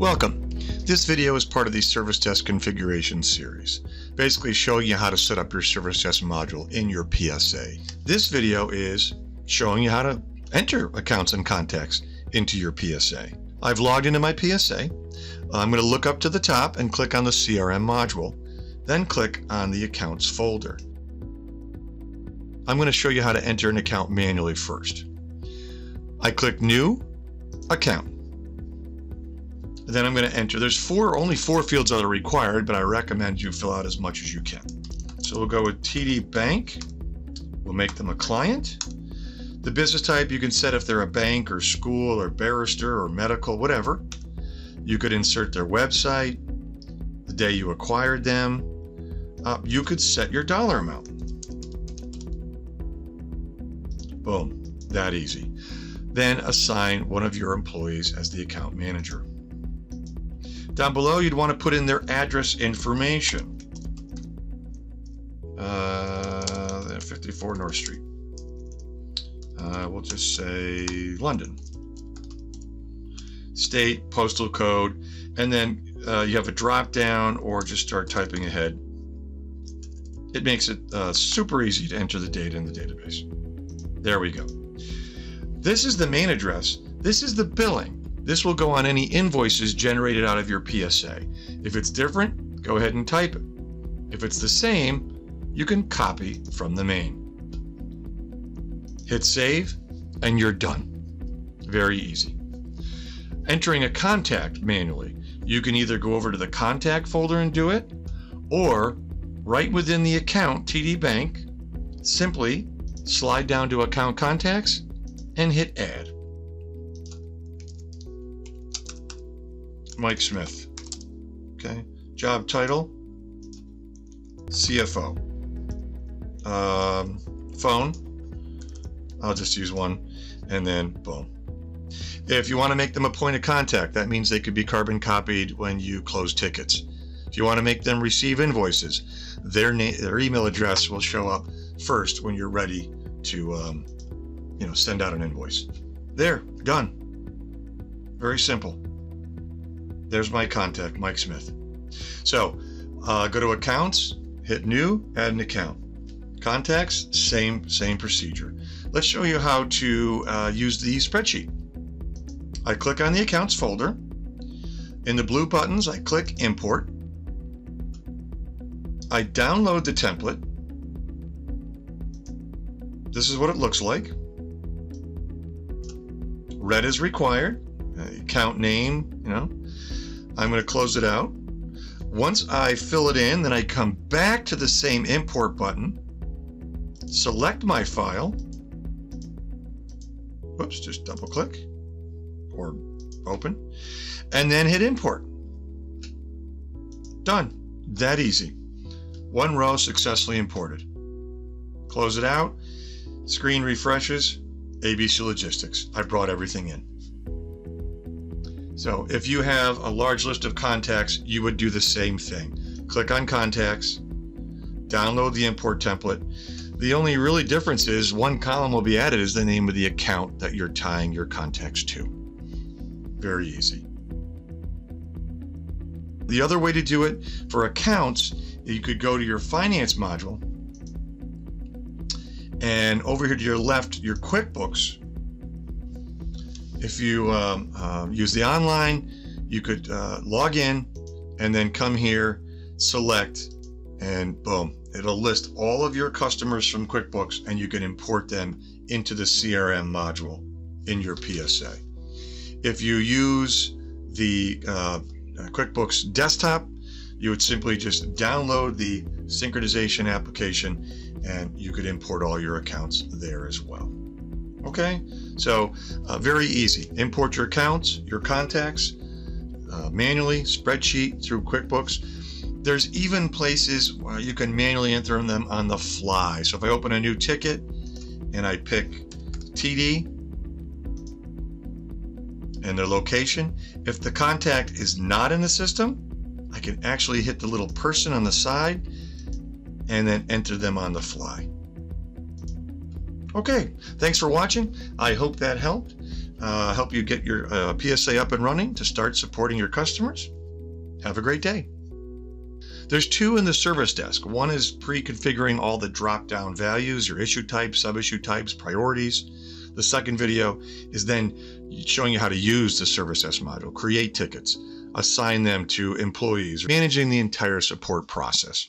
Welcome. This video is part of the Service Desk Configuration series, basically showing you how to set up your Service Desk module in your PSA. This video is showing you how to enter accounts and contacts into your PSA. I've logged into my PSA. I'm going to look up to the top and click on the CRM module, then click on the Accounts folder. I'm going to show you how to enter an account manually first. I click New Account. Then I'm going to enter. There's only four fields that are required, but I recommend you fill out as much as you can. So we'll go with TD Bank. We'll make them a client. The business type you can set if they're a bank or school or barrister or medical, whatever. You could insert their website, the day you acquired them. You could set your dollar amount. Boom, that easy. Then assign one of your employees as the account manager. Down below, you'd want to put in their address information. 54 North Street. We'll just say London. State, postal code, and then you have a drop down or just start typing ahead. It makes it super easy to enter the data in the database. There we go. This is the main address. This is the billing. This will go on any invoices generated out of your PSA. If it's different, go ahead and type it. If it's the same, you can copy from the main. Hit save, and you're done. Very easy. Entering a contact manually, you can either go over to the contact folder and do it, or right within the account, TD Bank, simply slide down to Account Contacts and hit Add. Mike Smith. Okay. Job title, CFO. Phone, I'll just use one, and then boom. If you want to make them a point of contact, that means they could be carbon copied when you close tickets. If you want to make them receive invoices, their email address will show up first when you're ready to send out an invoice. There, done. Very simple. There's my contact, Mike Smith. So go to Accounts, hit New, add an account. Contacts, same procedure. Let's show you how to use the spreadsheet. I click on the Accounts folder. In the blue buttons, I click Import. I download the template. This is what it looks like. Red is required. Account name, I'm going to close it out. Once I fill it in, then I come back to the same import button, select my file. Whoops, just double click or open, and then hit import. Done. That easy. One row successfully imported. Close it out. Screen refreshes. ABC Logistics. I brought everything in. So if you have a large list of contacts, you would do the same thing. Click on Contacts, download the import template. The only really difference is one column will be added as the name of the account that you're tying your contacts to. Very easy. The other way to do it for accounts, you could go to your Finance module, and over here to your left, your QuickBooks. If you use the online, you could log in and then come here, select, and boom, it'll list all of your customers from QuickBooks, and you can import them into the CRM module in your PSA. If you use the QuickBooks desktop, you would simply just download the synchronization application, and you could import all your accounts there as well. Okay, so very easy. Import your accounts, your contacts, manually, spreadsheet through QuickBooks. There's even places where you can manually enter them on the fly. So if I open a new ticket and I pick TD and their location, if the contact is not in the system, I can actually hit the little person on the side and then enter them on the fly. Okay, thanks for watching. I hope that helped. help you get your PSA up and running to start supporting your customers. Have a great day. There's two in the service desk. One is pre-configuring all the drop-down values, your issue types, sub-issue types, priorities. The second video is then showing you how to use the Service Desk module, create tickets, assign them to employees, managing the entire support process.